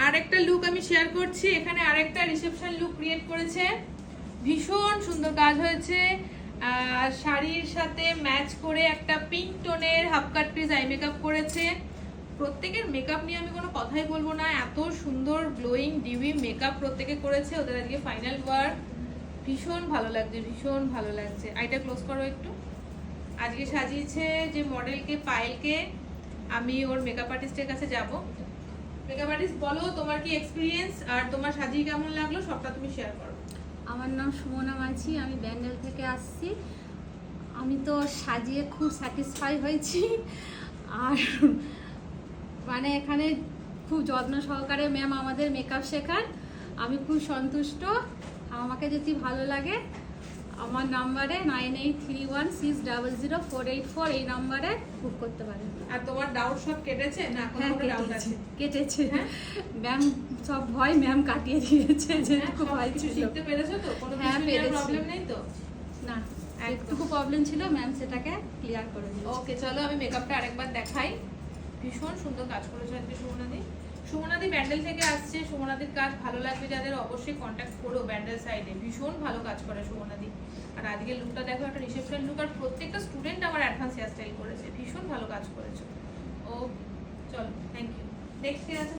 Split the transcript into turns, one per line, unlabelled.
আরেকটা লুক আমি শেয়ার করছি। এখানে আরেকটা রিসেপশন লুক ক্রিয়েট করেছে, ভীষণ সুন্দর কাজ হয়েছে। শাড়ির সাথে ম্যাচ করে একটা পিঙ্ক টোনের half cut piece eye makeup করেছে। প্রত্যেকের মেকআপ নিয়ে আমি কোনো কথাই বলবো না, এত সুন্দর গ্লোয়িং ডিউই মেকআপ প্রত্যেকে করেছে। ওদের আজকে ফাইনাল ওয়ার্ক, ভীষণ ভালো লাগছে, ভীষণ ভালো লাগছে। আইটা ক্লোজ করো একটু। আজকে সাজিয়েছে যে মডেলকে, পায়েলকে। আমি ওর মেকআপ আর্টিস্টের কাছে যাব। মেকআপ আর্টিস্ট বলো তোমার কি এক্সপিরিয়েন্স আর তোমার সাজিয়ে কেমন লাগলো, সবটা তুমি শেয়ার করো।
আমার নাম সুমনা মাঝি, আমি ব্যান্ডেল থেকে আসছি। আমি তো সাজিয়ে খুব স্যাটিসফাই হয়েছি, আর মানে এখানে খুব যত্ন সহকারে ম্যাম আমাদের মেকআপ শেখান। আমি খুব সন্তুষ্ট। আমাকে যদি ভালো লাগে আমার নাম্বারে 9831600484 এই নাম্বারে বুক করতে পারেন।
আর তোমার ডাউট সব কেটেছে না? কোনো ডাউট আছে?
কেটেছে।
হ্যাঁ?
ম্যাম সব ভয় ম্যাম কাটিয়ে দিয়েছে, যেটুকু ভয় ছিল।
শিখতে পেরেছো তো? কোনো
হ্যাঁ,
কিছু
পেরেছি।
প্রবলেম নেই তো?
না, একটুকু প্রবলেম ছিল, ম্যাম সেটাকে ক্লিয়ার করে দিয়েছে।
ওকে, চলো আমি মেকআপটা আরেকবার দেখাই। ভীষণ সুন্দর কাজ করেছে আজকে সুমনাদি। সুমনাদি ব্যান্ডেল থেকে আসছে। সুমনাদির কাজ ভালো লাগবে যাদের, অবশ্যই কন্ট্যাক্ট করো ব্যান্ডেল সাইডে। ভীষণ ভালো কাজ করে সুমনাদি। আর আজকে লুকটা দেখো, একটা রিসেপশন লুক। আর প্রত্যেকটা স্টুডেন্ট আমার অ্যাডভান্স হেয়ার স্টাইল করেছে, ভীষণ ভালো কাজ করেছে। ও চলো, থ্যাংক ইউ। নেক্সট আছে